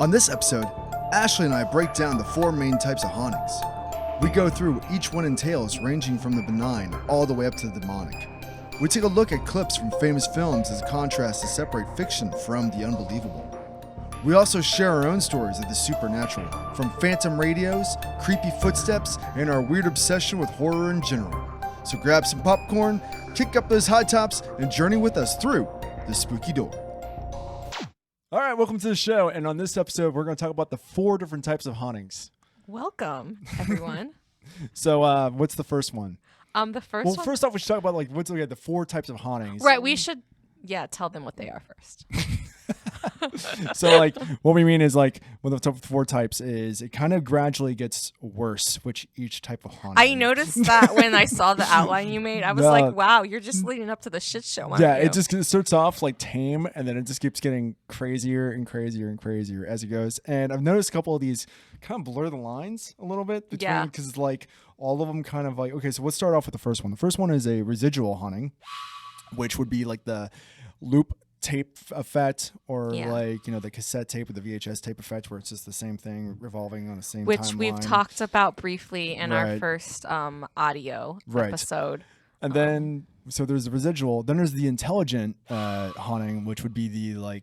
On this episode, Ashley and I break down the 4 main types of hauntings. We go through what each one entails, ranging from the benign all the way up to the demonic. We take a look at clips from famous films as a contrast to separate fiction from the unbelievable. We also share our own stories of the supernatural, from phantom radios, creepy footsteps, and our weird obsession with horror in general. So grab some popcorn, kick up those high tops, and journey with us through the spooky door. All right, welcome to the show. And on this episode, we're going to talk about the 4 different types of hauntings. Welcome, everyone. So, what's the first one? The first one. Well, first off, we should talk about what's the 4 types of hauntings. Right, we should, tell them what they are first. So, what we mean is, one of the 4 types is it kind of gradually gets worse, which each type of haunting. I noticed that when I saw the outline you made. I was like, wow, you're just leading up to the shit show, aren't you? It starts off tame, and then it just keeps getting crazier and crazier and crazier as it goes. And I've noticed a couple of these kind of blur the lines a little bit between, because all of them kind of okay, so let's start off with the first one. The first one is a residual haunting, which would be the loop tape effect, or the cassette tape with the VHS tape effect, where it's just the same thing revolving on the same which timeline. We've talked about briefly in our first audio episode. And then so there's the residual, then there's the intelligent haunting, which would be the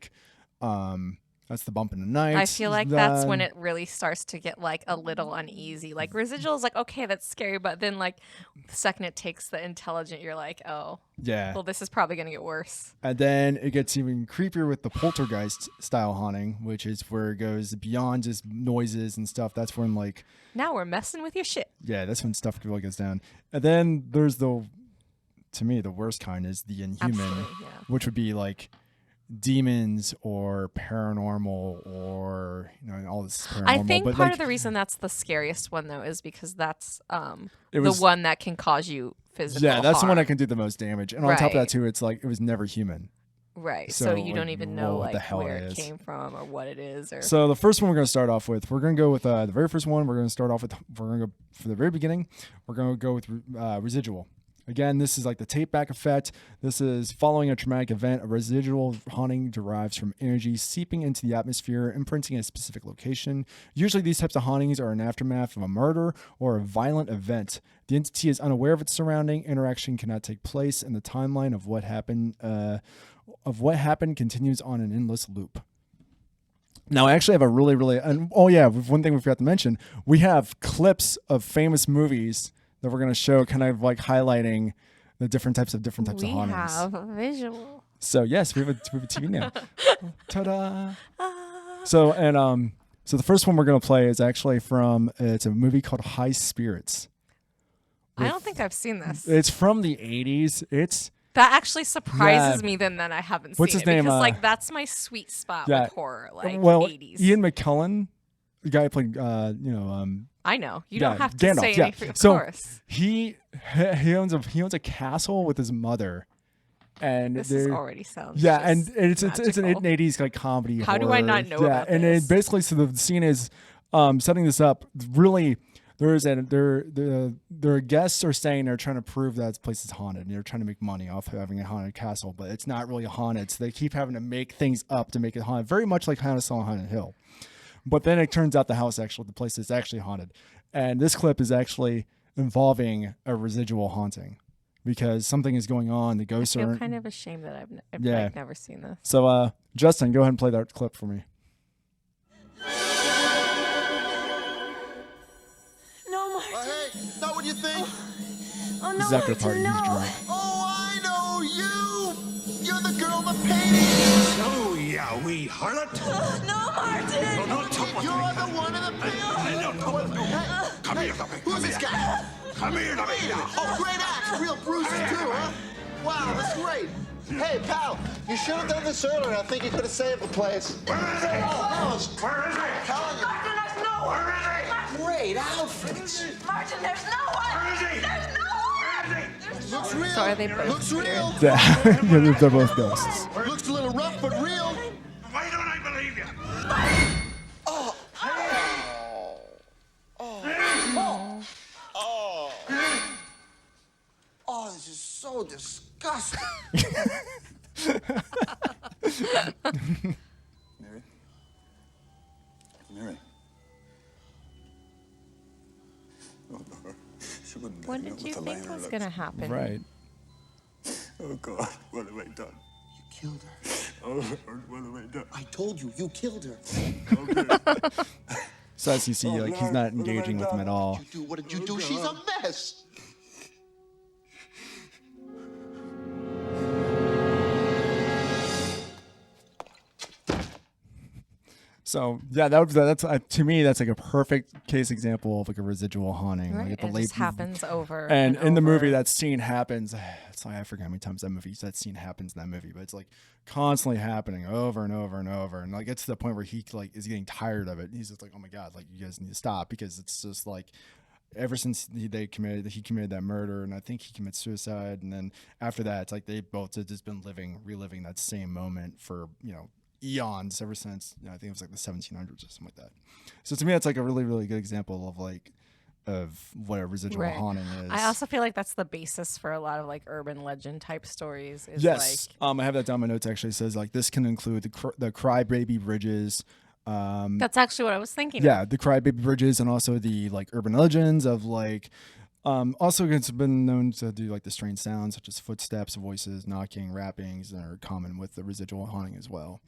that's the bump in the night. I feel like that's when it really starts to get a little uneasy. Residual is okay, that's scary, but then the second it takes the intelligent, you're like, oh, yeah, well, this is probably gonna get worse. And then it gets even creepier with the poltergeist style haunting, which is where it goes beyond just noises and stuff. That's when now we're messing with your shit. Yeah, that's when stuff really gets down. And then there's to me, the worst kind is the inhuman, which would be demons or paranormal, or all this paranormal. I think part of the reason that's the scariest one though is because that's the one that can cause you physical harm. That's the one that can do the most damage. And on top of that too, it's it was never human. Right. So you don't even know where it came from or what it is. So the first one we're going to start off with, we're going to go with the very first one. We're going to go for the very beginning. We're going to go with residual. Again, this is the tape back effect. This is following a traumatic event. A residual haunting derives from energy seeping into the atmosphere, imprinting a specific location. Usually these types of hauntings are an aftermath of a murder or a violent event. The entity is unaware of its surrounding. Interaction cannot take place, and the timeline of what happened continues on an endless loop. Now, I actually have a one thing we forgot to mention. We have clips of famous movies that we're going to show, kind of highlighting the different types of hauntings. We have a visual. So yes, we have a TV now. Ta-da! So the first one we're going to play is actually from it's a movie called High Spirits. I don't think I've seen this. It's from the 80s. That actually surprises me then that I haven't What's seen his it. name? Because that's my sweet spot with horror, 80s. Ian McKellen, the guy who played I know. You don't have to Gandalf, say anything. Of course. He owns a castle with his mother, and this already sounds and it's an magical. 80s comedy. How horror. do I not know about and this? it basically, so the scene is setting this up. Really, their guests are saying they're trying to prove that this place is haunted, and they're trying to make money off having a haunted castle, but it's not really haunted. So they keep having to make things up to make it haunted, very much like House on Haunted Hill. But then it turns out the place is actually haunted. And this clip is actually involving a residual haunting because something is going on. The ghosts I feel are kind of ashamed that I've never seen this. So, Justin, go ahead and play that clip for me. No, Martin. Hey, not what you think. Oh, no, This is after the party. Martin, He's no. drunk. Oh, I know you. You're the girl in the painting. So, yeah, we harlot. No, Martin. No, talk with You're me. the one in the painting. Come here, Tommy. Who's this guy? Come here, Tommy. Oh, great act. Real bruises too, huh? Wow, that's great. Hey, pal, you should have done this earlier. I think you could have saved the place. Where is he? Oh, no, Where is he? telling you. Martin, there's no one. Where is he? Great outfits. Martin, there's no one. Where is he? There's no one. Where is he? Looks real. So are they both Looks real. Yeah, they're both ghosts. Looks a little rough, but real. Why don't I believe you? Oh. Oh, this is so disgusting. Mary? What did you think was gonna happen? Right. Oh God, what have I done? You killed her. Oh Lord, what have I done? I told you, you killed her. So as you see, like he's not engaging with him at all. What did you do? She's a mess. So yeah, that's to me that's like a perfect case example of like a residual haunting. Right. Like at the It late just happens over. and in the over. movie that scene happens. It's like I forget how many times that scene happens in that movie, but it's like constantly happening over and over and over, and like it's to the point where he like is getting tired of it. He's just like, oh my God, like you guys need to stop, because it's just like ever since he committed that murder, and I think he commits suicide, and then after that it's like they both have just been reliving that same moment for eons, ever since I think it was like the 1700s or something like that. So to me that's like a really, really good example of what a residual haunting is. I also feel like that's the basis for a lot of like urban legend type stories. Is Yes, like, I have that down my notes. Actually, it says like this can include the crybaby bridges. That's actually what I was thinking. Yeah, the crybaby bridges, and also the like urban legends of like. Also, it's been known to do like the strange sounds such as footsteps, voices, knocking, rappings, that are common with the residual haunting as well.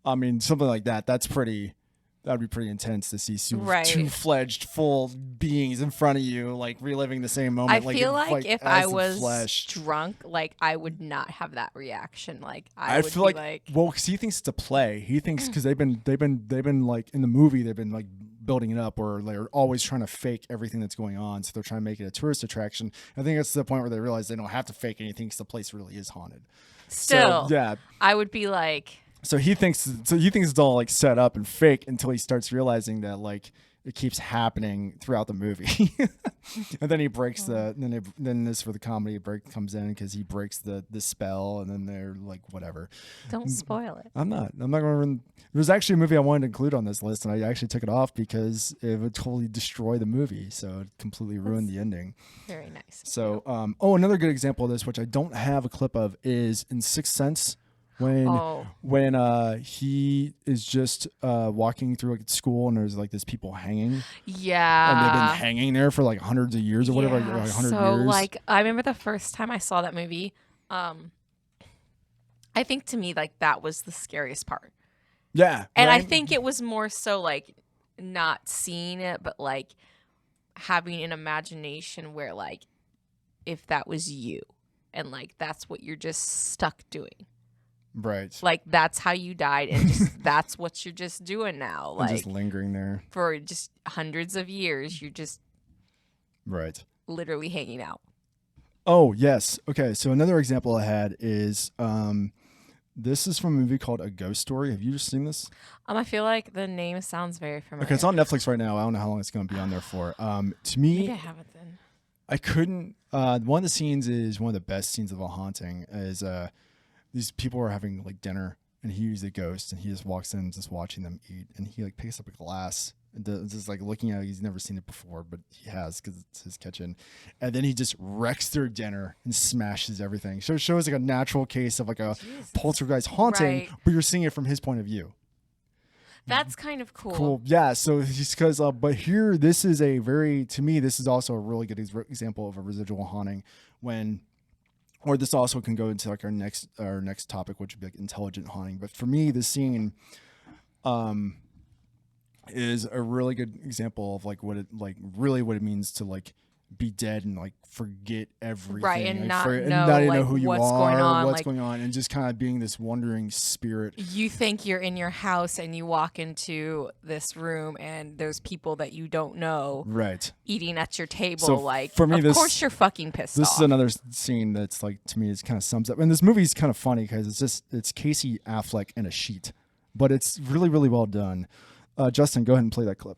I mean, something like that. That'd be pretty intense to see two fledged full beings in front of you, like reliving the same moment. I feel like if I was flesh. drunk, like I would not have that reaction. Like I would feel be like well, because he thinks it's a play. He thinks because they've been like in the movie they've been like building it up, or they're always trying to fake everything that's going on. So they're trying to make it a tourist attraction. I think it's to the point where they realize they don't have to fake anything because the place really is haunted. Still, so, yeah, I would be like. So he thinks it's all like set up and fake until he starts realizing that like it keeps happening throughout the movie. And then he breaks then this for the comedy break comes in because he breaks the spell, and then they're like whatever. Don't spoil it. I'm not going to. There's actually a movie I wanted to include on this list, and I actually took it off because it would totally destroy the movie. So it completely ruined the ending. Very nice. So another good example of this, which I don't have a clip of, is in Sixth Sense. When he is just walking through like school, and there's like this people hanging. Yeah. And they've been hanging there for like hundreds of years or whatever, like 100 so, years. like, I remember the first time I saw that movie, I think to me, like, that was the scariest part. Yeah. And right? I think it was more so, like, not seeing it, but, like, having an imagination where, like, if that was you and, like, that's what you're just stuck doing. Right. Like, that's how you died, and just that's what you're just doing now. Like, just lingering there. For just hundreds of years, you're just literally hanging out. Oh, yes. Okay, so another example I had is this is from a movie called A Ghost Story. Have you just seen this? I feel like the name sounds very familiar. Okay, it's on Netflix right now. I don't know how long it's going to be on there for. To me, maybe I haven't then. I couldn't. One of the scenes is one of the best scenes of a haunting. Is these people are having like dinner, and he's a ghost, and he just walks in, just watching them eat, and he like picks up a glass and just like looking at it. He's never seen it before, but he has because it's his kitchen, and then he just wrecks their dinner and smashes everything. So it shows like a natural case of like a poltergeist haunting, but you're seeing it from his point of view. That's kind of cool. Cool. Yeah. So just because, but here, this is to me, this is also a really good example of a residual haunting or this also can go into like our next topic, which would be like intelligent haunting. But for me, this scene, is a really good example of like what it means to like be dead and like forget everything, right? And like, not know like, who you what's are, going on, what's like, going on, and just kind of being this wandering spirit. You think you're in your house and you walk into this room and there's people that you don't know, right, eating at your table. So like, for me, of course you're fucking pissed off. This is another scene that's like, to me, it kind of sums up. And this movie is kind of funny because it's Casey Affleck in a sheet, but it's really, really well done. Justin, go ahead and play that clip.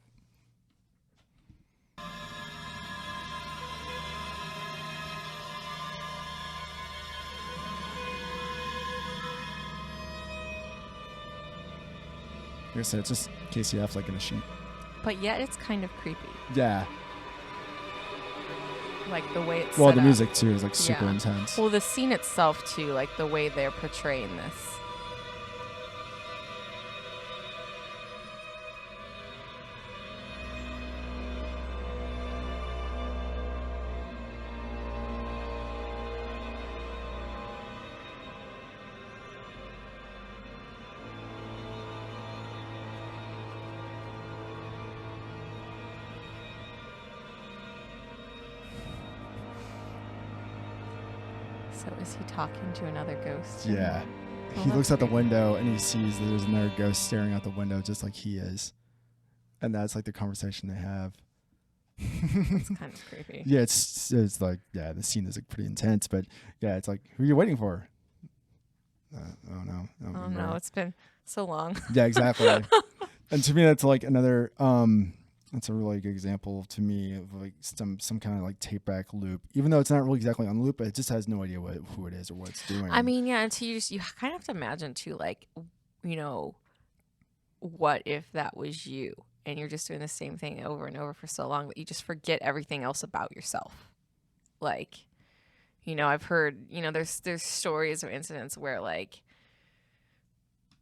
Like I said, it's just Casey Affleck in a sheet. But yet it's kind of creepy. Yeah. Like the way it's well, set the up. music too is like super intense. Well, the scene itself too, like the way they're portraying this. So is he talking to another ghost? Yeah. Oh, He looks out the that's window and he sees that there's another ghost staring out the window just like he is. And that's like the conversation they have. It's kind of creepy. Yeah, it's like, yeah, the scene is like pretty intense, but yeah, it's like, who are you waiting for? Oh no. I don't Oh remember. no, it's been so long. Yeah, exactly. And to me, that's like another, that's a really good example to me of like some kind of like tape back loop, even though it's not really exactly on loop, but it just has no idea who it is or what it's doing. I mean, yeah, and you kind of have to imagine too, like, what if that was you and you're just doing the same thing over and over for so long that you just forget everything else about yourself. Like, I've heard, there's stories or incidents where like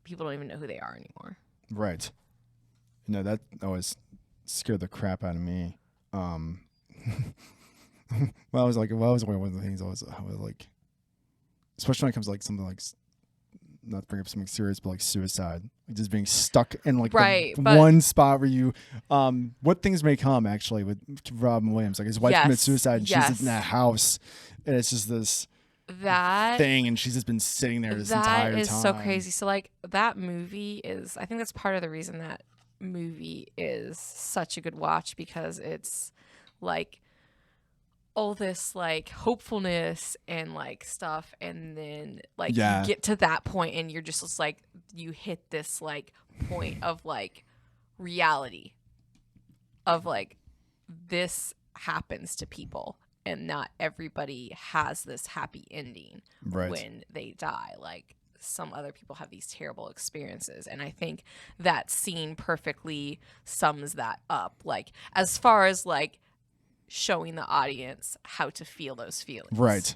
people don't even know who they are anymore. Right. That always scared the crap out of me. Well, I was one of the things I was like, especially when it comes to like something like, not to bring up something serious, but like suicide, like just being stuck in like Right, the but- one spot where you, what things may come actually with Robin Williams, like his wife commits suicide and she's in that house and it's just this thing and she's just been sitting there this entire time. That is so crazy. So like that movie is, I think that's part of the reason that movie is such a good watch, because it's like all this like hopefulness and like stuff, and then like you get to that point and you're just like, you hit this like point of like reality of like, this happens to people and not everybody has this happy ending when they die. Like, some other people have these terrible experiences, and I think that scene perfectly sums that up, like as far as like showing the audience how to feel those feelings. Right.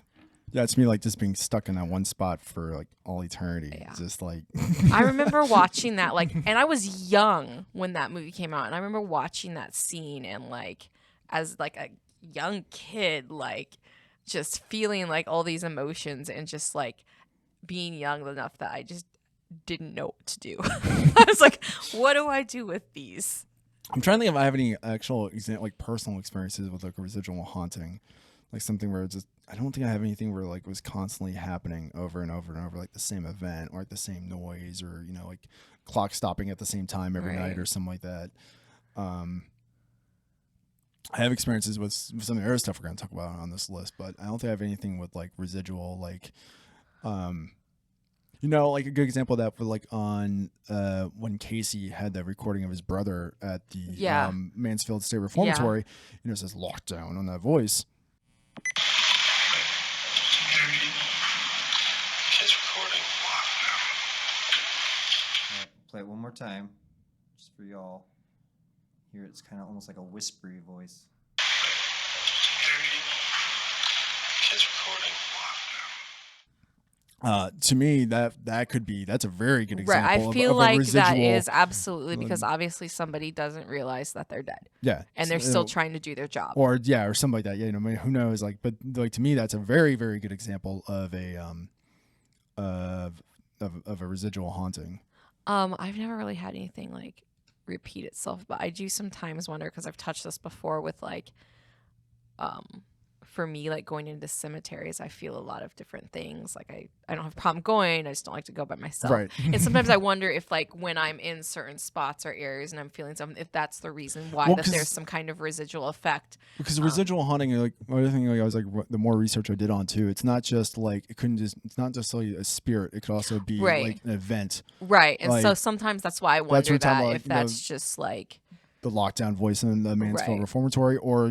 Yeah, it's me like just being stuck in that one spot for like all eternity. Yeah. Just like I remember watching that, like, and I was young when that movie came out, and I remember watching that scene and like as like a young kid, like just feeling like all these emotions and just like being young enough that I just didn't know what to do. I was like, what do I do with these? I'm trying to think if I have any actual like personal experiences with like a residual haunting, like something where it's just, I don't think I have anything where like it was constantly happening over and over and over, like the same event or like the same noise or, like clock stopping at the same time every night or something like that. I have experiences with some of the other stuff we're going to talk about on this list, but I don't think I have anything with like residual, like, like a good example of that for like on when Casey had that recording of his brother at the Mansfield State Reformatory, it says lockdown on that voice. Kids recording. All right, play it one more time, just for y'all. Here it's kind of almost like a whispery voice. Kids recording. To me, that's a very good example. Right. I feel of a like residual, that is absolutely, because obviously somebody doesn't realize that they're dead. Yeah. And they're still trying to do their job. Or something like that. Yeah, I mean, who knows? Like, but like to me, that's a very, very good example of a of a residual haunting. I've never really had anything like repeat itself, but I do sometimes wonder, because I've touched this before with like for me, like going into cemeteries, I feel a lot of different things. Like I don't have a problem going, I just don't like to go by myself. Right. And sometimes I wonder if like when I'm in certain spots or areas and I'm feeling something, if that's the reason why that there's some kind of residual effect. Because the residual haunting, like another thing, like I was like, the more research I did on too, it's not just like it's not just like a spirit. It could also be like an event. Right. And like, so sometimes that's why I wonder that about, if that's just like the lockdown voice in the Mansfield Reformatory, or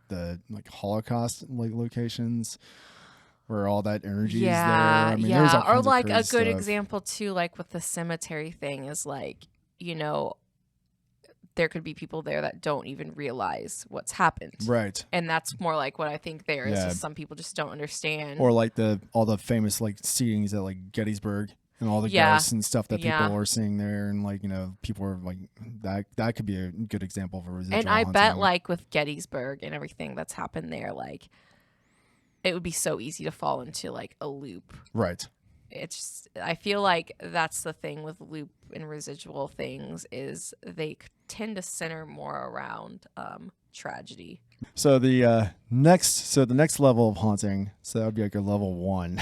the like Holocaust like locations where all that energy is there. I mean, there's all kinds or of like a crazy good stuff. example too, like with the cemetery thing, is like, there could be people there that don't even realize what's happened. Right. And that's more like what I think there is. Just some people just don't understand. Or like all the famous like seedings at like Gettysburg and all the ghosts and stuff that people are seeing there, and like people are like that could be a good example of a residual and I haunting. bet like with Gettysburg and everything that's happened there, like it would be so easy to fall into like a loop. Right. It's I feel like that's the thing with loop and residual things, is they tend to center more around tragedy. So the next level of haunting, so that would be like a level 1.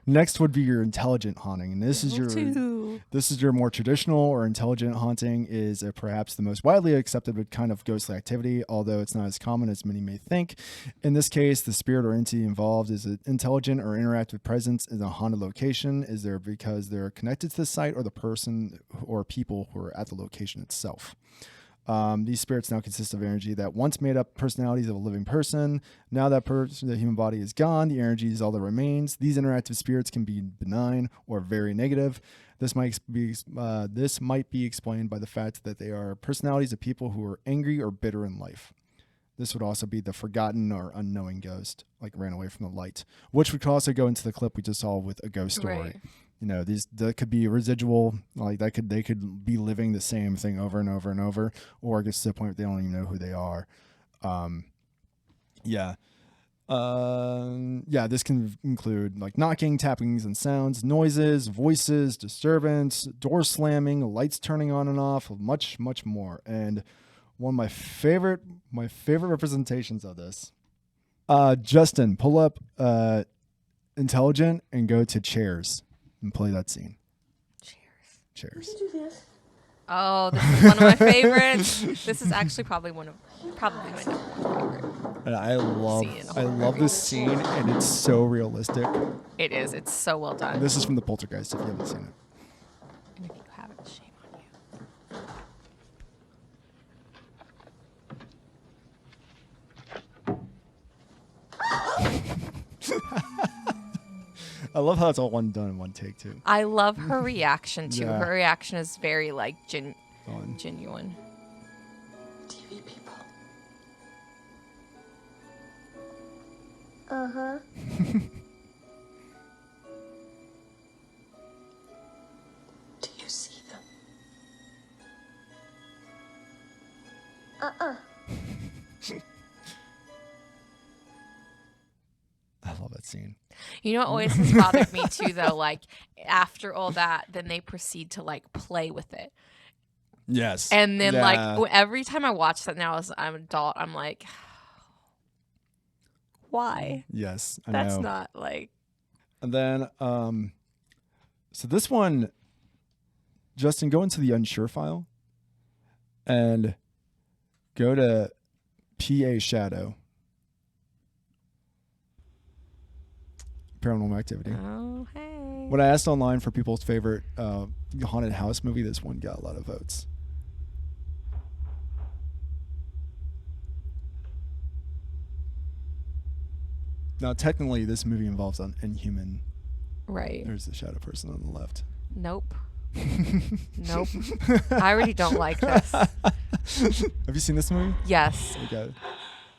Next would be your intelligent haunting, and this is your more traditional or intelligent haunting. Is perhaps the most widely accepted kind of ghostly activity, although it's not as common as many may think. In this case, the spirit or entity involved is an intelligent or interactive presence in a haunted location. Is there because they're connected to the site or the person or people who are at the location itself. These spirits now consist of energy that once made up personalities of a living person. Now that the human body is gone, the energy is all that remains. These interactive spirits can be benign or very negative. This might be explained by the fact that they are personalities of people who are angry or bitter in life. This would also be the forgotten or unknowing ghost, like ran away from the light, which would also go into the clip we just saw with a ghost story. Right. You know, that could be residual, like they could be living the same thing over and over and over, or it gets to the point where they don't even know who they are. This can include like knocking, tappings and sounds, noises, voices, disturbance, door slamming, lights turning on and off, much, much more. And one of my favorite representations of this. Justin, pull up intelligent and go to chairs. And play that scene. Chairs. Oh, this is one of my favorites. This is actually probably my number one favorite. And I love this scene, and it's so realistic. It is. It's so well done. This is from the Poltergeist, if you haven't seen it. And if you haven't, shame on you. I love how it's all done in one take too. I love her reaction too. Yeah. Her reaction is very like Fun. genuine. TV people. Uh-huh. Do you see them? Uh-uh. I love that scene. You know what always has bothered me too though, like after all that, then they proceed to like play with it. Yes. And then like every time I watch that now as I'm an adult, I'm like, why? Yes, I That's know. not like. And then, so this one, Justin, go into the unsure file and go to PA Shadow. Paranormal Activity. Oh, hey. When I asked online for people's favorite haunted house movie, this one got a lot of votes. Now, technically, this movie involves an Inhuman. Right. There's the shadow person on the left. Nope. Nope. I already don't like this. Have you seen this movie? Yes. Okay.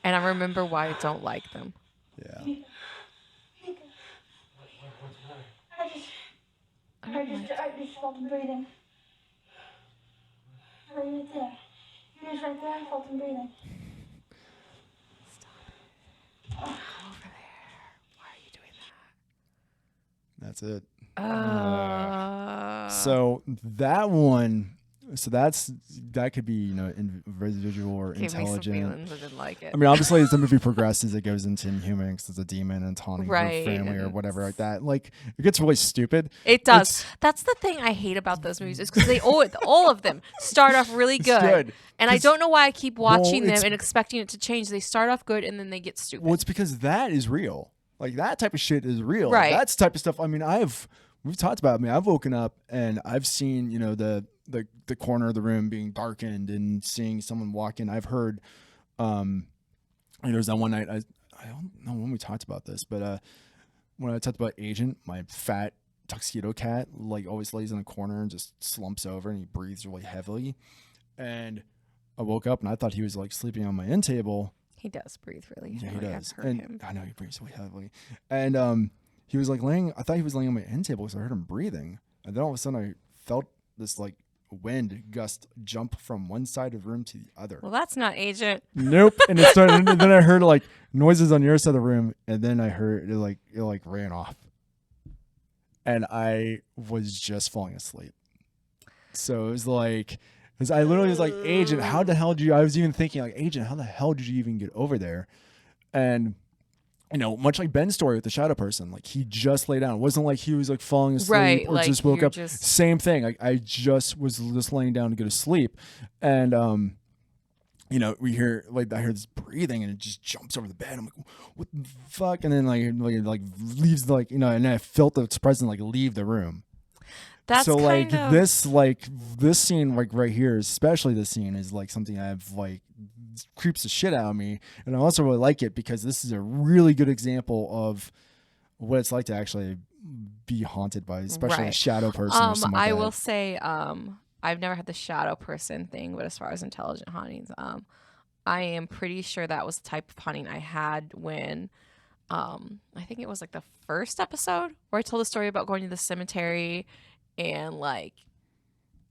And I remember why I don't like them. Yeah. I just felt him breathing. Right there. He was right there. I felt him breathing. Go over there. Why are you doing That's it. that? So that one, that could be, you know, residual or Gave me some intelligent. feelings. I didn't like it. I mean, obviously, as the movie progresses, it goes into Inhuman because it's a demon and taunting Right, her family or and whatever like that. Like, it gets really stupid. It does. That's the thing I hate about those movies is because they all of them start off really It's good. good. And I don't know why I keep watching them it's- and expecting it to change. They start off good and then they get stupid. Well, it's because that is real. Like, that type of shit is real. Right. That's the type of stuff. I mean, we've talked about it. I mean, I've woken up and I've seen, you know, the corner of the room being darkened and seeing someone walk in. I've heard, there was that one night, I don't know when we talked about this, but when I talked about Agent, my fat tuxedo cat, like, always lays in a corner and just slumps over and he breathes really heavily. And I woke up and I thought he was like sleeping on my end table. He does breathe really Yeah, he heavily. does. I've heard And him. I know he breathes really heavily. And he was like I thought he was laying on my end table because I heard him breathing. And then all of a sudden I felt this like wind gust jump from one side of the room to the other. Well, that's not Agent. Nope. And it started, and then I heard like noises on your side of the room, and then I heard it like ran off. And I was just falling asleep. So it was like, Because I literally was like, Agent, how the hell did you? I was even thinking like, Agent, how the hell did you even get over there? And much like Ben's story with the shadow person, like he just lay down. It wasn't like he was like falling asleep Right, or like, just woke you're up. just- Same thing. Like I just was just laying down to go to sleep, and we hear I hear this breathing and it just jumps over the bed. I'm like, what the fuck? And then like leaves and I felt its presence like leave the room. That's so like kind of... this scene like right here, especially this scene is like something I've like creeps the shit out of me, and I also really like it because this is a really good example of what it's like to actually be haunted by, especially a shadow person. Or something like I that. will say, I've never had the shadow person thing, but as far as intelligent hauntings, I am pretty sure that was the type of haunting I had when, I think it was like the first episode where I told the story about going to the cemetery and like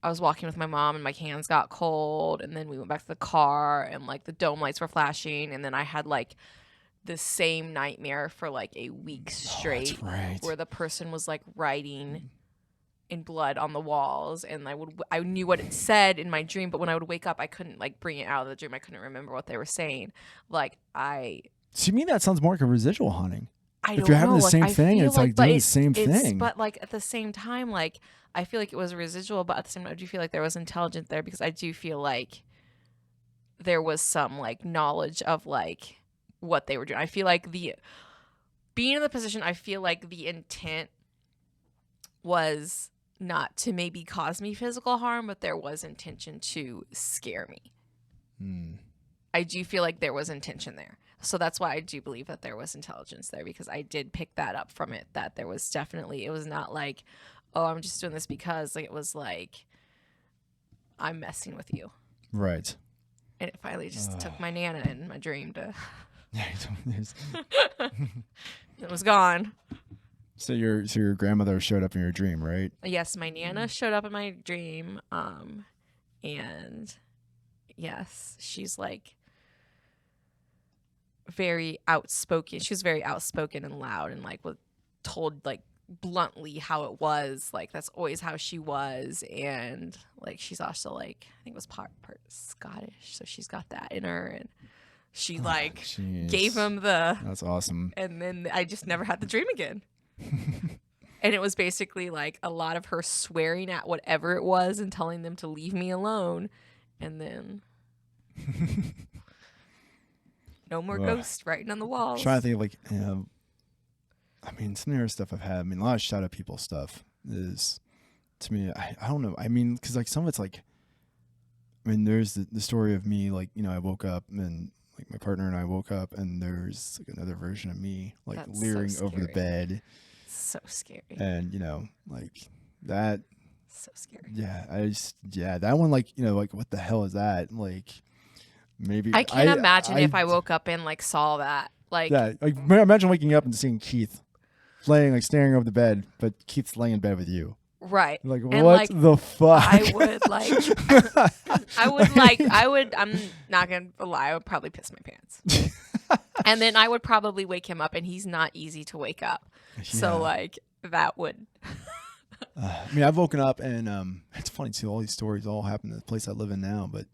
I was walking with my mom and my hands got cold and then we went back to the car and like the dome lights were flashing and then I had like the same nightmare for like a week straight that's right. where the person was like writing in blood on the walls and I knew what it said in my dream, but when I would wake up I couldn't like bring it out of the dream. I couldn't remember what they were saying. Like to me that sounds more like a residual haunting. I If don't you're having know, the like, same I thing, feel it's like doing the same it's- thing. But like at the same time, like I feel like it was a residual, but at the same time, I do feel like there was intelligence there because I do feel like there was some like knowledge of like what they were doing. I feel like being in the position, I feel like the intent was not to maybe cause me physical harm, but there was intention to scare me. I do feel like there was intention there. So that's why I do believe that there was intelligence there because I did pick that up from it, that there was definitely, it was not like, oh, I'm just doing this because, like, it was like, I'm messing with you. Right. And it finally just took my Nana in my dream to, it was gone. So your grandmother showed up in your dream, right? Yes, my Nana showed up in my dream. And yes, she's like, very outspoken. She was very outspoken and loud and like was told like bluntly how it was. Like that's always how she was. And like she's also like I think it was part Scottish, so she's got that in her. And she like gave him That's awesome. And then I just never had the dream again. And it was basically like a lot of her swearing at whatever it was and telling them to leave me alone. And then no more ghosts writing on the walls. I'm trying to think of like, I mean, some of the stuff I've had. I mean, a lot of shadow people stuff is, to me, I don't know. I mean, because like some of it's like, I mean, there's the story of me, like, I woke up and like my partner and I woke up and there's like another version of me like That's leering so over the scary. bed. So scary. And, like that. So scary. Yeah, that one, like, like what the hell is that? Like, maybe I can't imagine if I woke up and like saw that. Like, yeah, like imagine waking up and seeing Keith laying, like staring over the bed, but Keith's laying in bed with you. right. Like, And, what like, the fuck? I would I'm not gonna lie, I would probably piss my pants. And then I would probably wake him up and he's not easy to wake up. So like that would I mean, I've woken up and it's funny too. All these stories all happen in the place I live in now, but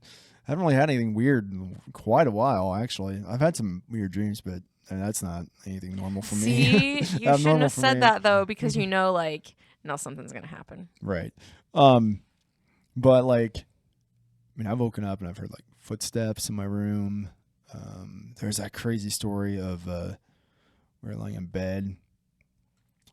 I haven't really had anything weird in quite a while. Actually, I've had some weird dreams, but that's not anything normal for me. See, you shouldn't have said that though, because like no, something's gonna happen. Right. But like, I mean, I've woken up and I've heard like footsteps in my room. There's that crazy story of we're lying in bed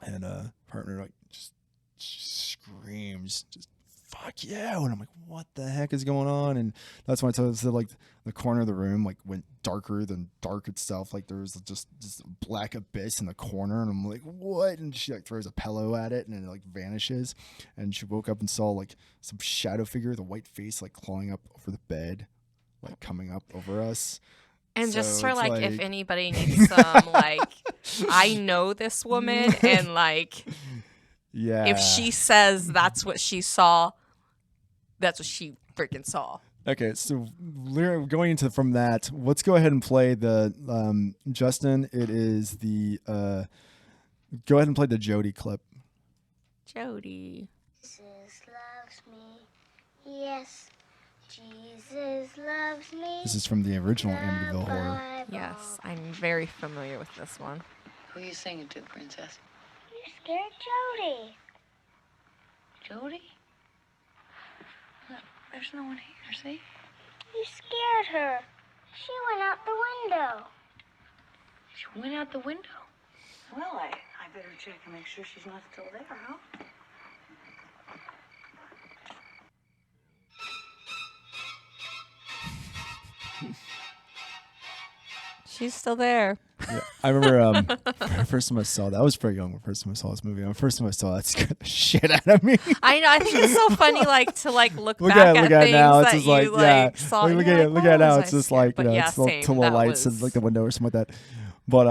and partner like just screams, just fuck yeah, and I'm like, what the heck is going on? And that's when I said like the corner of the room like went darker than dark itself. Like there was just this black abyss in the corner, and I'm like, what? And she like throws a pillow at it, and it like vanishes. And she woke up and saw like some shadow figure with a white face like clawing up over the bed, like coming up over us. And So just for it's like if anybody needs some like I know this woman and like yeah, if she says that's what she saw, that's what she freaking saw. Okay, so going into from that, let's go ahead and play the Justin. It is the go ahead and play the Jody clip. Jody. Jesus loves me. Yes, Jesus loves me. This is from the original Amityville Horror. Yes, I'm very familiar with this one. Who are you singing to, Princess? You scared Jody. Jody? Look, there's no one here, see? You scared her. She went out the window. She went out the window. Well, I better check and make sure she's not still there, huh? She's still there. Yeah, I remember first time I saw that. I was very young when first time I saw this movie. The first time I saw that scared the shit out of me. I know. I think it's so funny, like to like look Look back at at it things now. It's that just you like, like saw. Like, look at it. Look at it now. It's just like, you know, yeah, it's little, same. two little That lights in was- like the window or something like that. But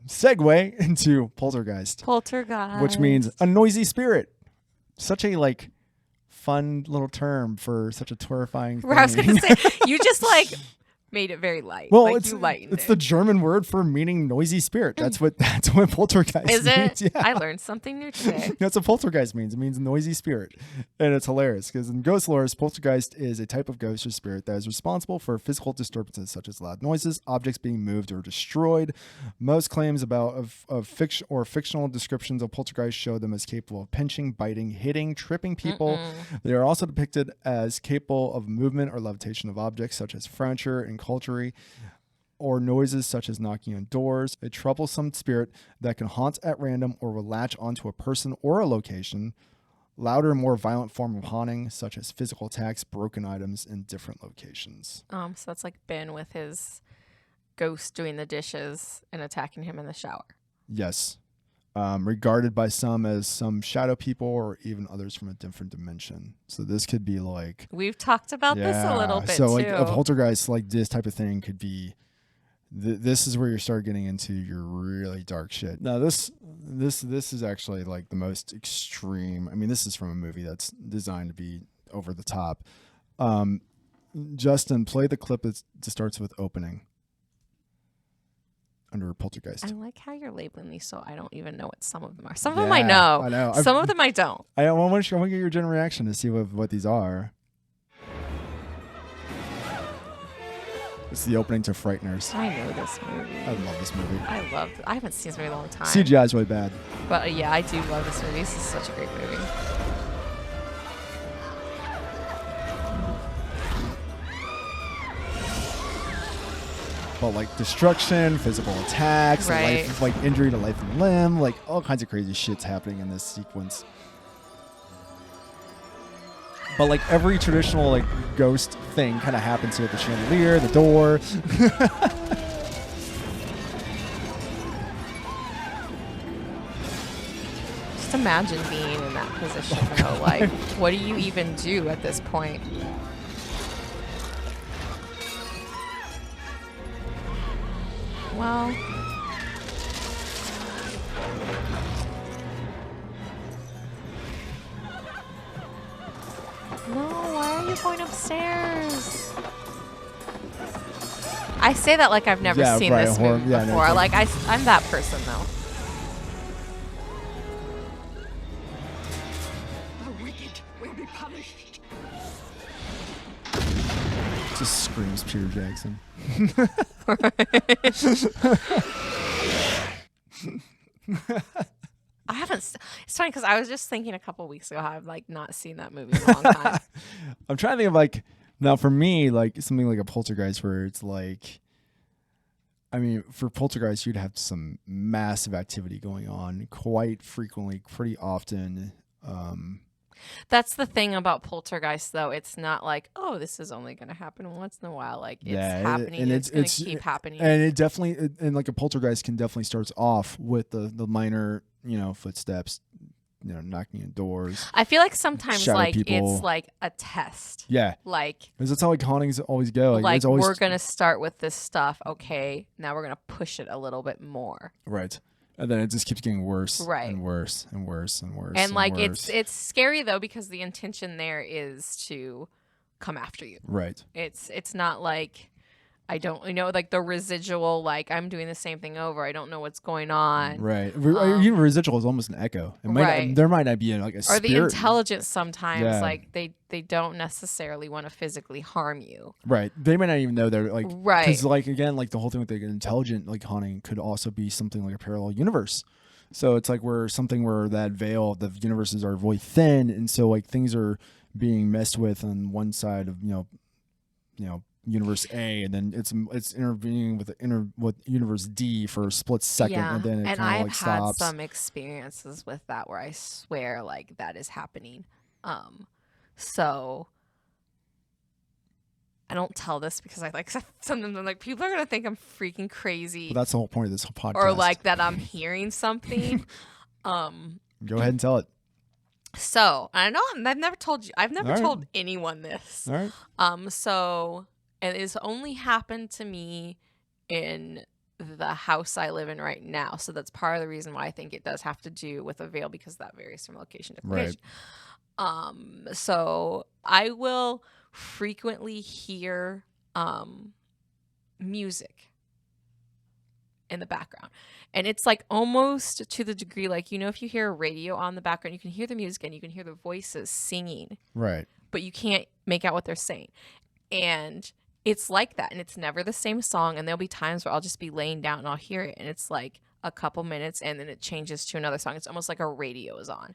segue into Poltergeist, which means a noisy spirit. Such a like fun little term for such a terrifying thing. I was gonna say you just like made it very light. Well, like, it's you lightened it's it. the German word for meaning noisy spirit. That's what poltergeist Is means. it? Yeah. I learned something new today. That's what poltergeist means. It means noisy spirit. And it's hilarious because in ghost lore, poltergeist is a type of ghost or spirit that is responsible for physical disturbances such as loud noises, objects being moved or destroyed. Most claims of fiction or fictional descriptions of poltergeist show them as capable of pinching, biting, hitting, tripping people. They are also depicted as capable of movement or levitation of objects such as furniture and cutlery, or noises such as knocking on doors, a troublesome spirit that can haunt at random or will latch onto a person or a location, louder, more violent form of haunting, such as physical attacks, broken items in different locations. So that's like Ben with his ghost doing the dishes and attacking him in the shower. Yes. Regarded by some as some shadow people or even others from a different dimension. So this could be like... We've talked about this a little bit so too. like a poltergeist, like this type of thing could be... this is where you start getting into your really dark shit. Now this is actually like the most extreme. I mean, this is from a movie that's designed to be over the top. Justin, play the clip that starts with opening under Poltergeist. I like how you're labeling these, so I don't even know what some of them are. Some of them I know. I know. Some of them I don't. I want to get your general reaction to see what these are. It's the opening to Frighteners. I know this movie. I love this movie. I haven't seen this movie in a long time. CGI is really bad. But yeah, I do love this movie. This is such a great movie. But like destruction, physical attacks, Right. like injury to life and limb, like all kinds of crazy shit's happening in this sequence. But like every traditional like ghost thing kind of happens here: the chandelier, the door. Just imagine being in that position, though. Like, what do you even do at this point? Well, no, why are you going upstairs? I say that like I've never Yeah, seen right, this horror- movie yeah, I know before. what Like I'm that person though. The wicked will be punished. Just screams Peter Jackson. I haven't. It's funny because I was just thinking a couple weeks ago how I've like not seen that movie in a long time. I'm trying to think of like now for me like something like a Poltergeist where it's like, I mean, for Poltergeist you'd have some massive activity going on quite frequently, pretty often. That's the thing about Poltergeist, though. It's not like, oh, this is only going to happen once in a while. Like it's happening, and it's going to keep happening. And it definitely, and like a Poltergeist can definitely starts off with the minor, footsteps, knocking on doors. I feel like sometimes shadow like people. it's like a test. Yeah, Like because that's how like hauntings always go. like it's always, we're going to start with this stuff. Okay, now we're going to push it a little bit more. right. And then it just keeps getting worse, Right. and worse, and worse, and worse. And like worse. it's scary though because the intention there is to come after you. right. It's not like I don't, like the residual, like I'm doing the same thing over. I don't know what's going on. Right. Even residual is almost an echo. It might Right. there might not be like a Or spirit. the intelligence sometimes, Yeah. like they don't necessarily want to physically harm you. Right. They might not even know they're like, Right. Because like again, like the whole thing with the intelligent like haunting could also be something like a parallel universe. So it's like where that veil of the universes are really thin, and so like things are being messed with on one side of universe A, and then it's intervening with universe D for a split second, Yeah. and then it And kind of I've like had stops. some experiences with that where I swear like that is happening. So I don't tell this because I like sometimes I'm like people are gonna think I'm freaking crazy. Well, that's the whole point of this whole podcast. Or like that I'm hearing something. Go ahead and tell it. So I know I've never told you. I've never All right. told anyone this. All right. So and it's only happened to me in the house I live in right now. So that's part of the reason why I think it does have to do with a veil because that varies from location to location. So I will frequently hear music in the background, and it's like almost to the degree like if you hear a radio on the background, you can hear the music and you can hear the voices singing, Right. but you can't make out what they're saying. And it's like that, and it's never the same song, and there'll be times where I'll just be laying down and I'll hear it, and it's like a couple minutes and then it changes to another song. It's almost like a radio is on.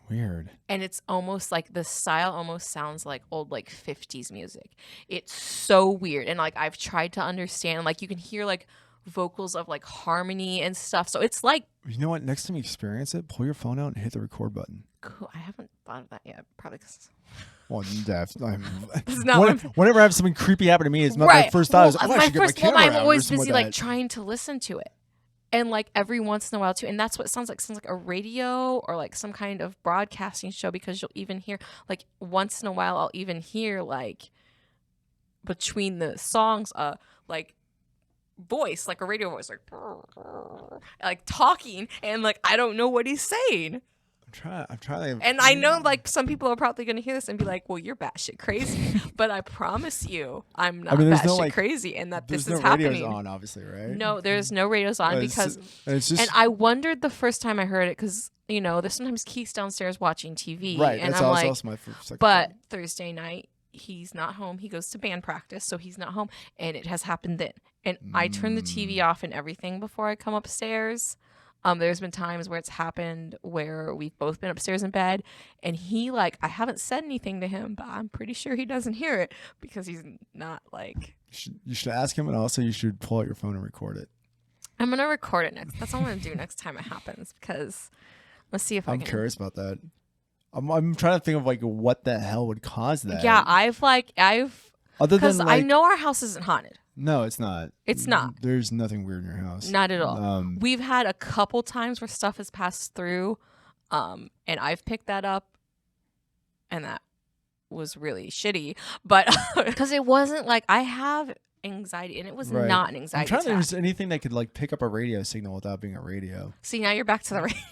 Weird. And it's almost like the style almost sounds like old like 50s music. It's so weird. And like I've tried to understand, like you can hear like vocals of like harmony and stuff. So it's like, You know what? Next time you experience it, pull your phone out and hit the record button. cool. I haven't thought of that yet. Probably because Well, not whenever I have something creepy happen to me, it's not my first thought. I should get my camera I'm out or always something busy like like that. trying to listen to it. And like every once in a while too, and that's what it sounds like. It sounds like a radio or like some kind of broadcasting show, because you'll even hear like once in a while I'll even hear like between the songs like voice, like a radio voice, like talking, and like I don't know what he's saying. I'm trying. And I know like some people are probably gonna hear this and be like, well, you're batshit crazy. But I promise you I'm not there's batshit crazy, and that this there's is no happening. radios on, obviously, right? No, there's no radios on because it's just, and I wondered the first time I heard it because there's sometimes Keith's downstairs watching TV, right. and That's I'm also my first. but Thursday night he's not home. He goes to band practice, so he's not home, and it has happened then. And I turn the TV off and everything before I come upstairs. There's been times where it's happened where we've both been upstairs in bed, and he like I haven't said anything to him, but I'm pretty sure he doesn't hear it because he's not like. You should ask him, and also you should pull out your phone and record it. I'm gonna record it next. That's what I'm gonna do next time it happens, because let's see if I I'm can. curious about that. I'm trying to think of like what the hell would cause that. Yeah, I've other than because I like, know our house isn't haunted. No, it's not. It's not. There's nothing weird in your house. Not at all. We've had a couple times where stuff has passed through, and I've picked that up, and that was really shitty. But because it wasn't like I have anxiety, and it was Right. not an anxiety I'm trying to think attack. if there's anything that could like pick up a radio signal without being a radio. See, now you're back to the radio.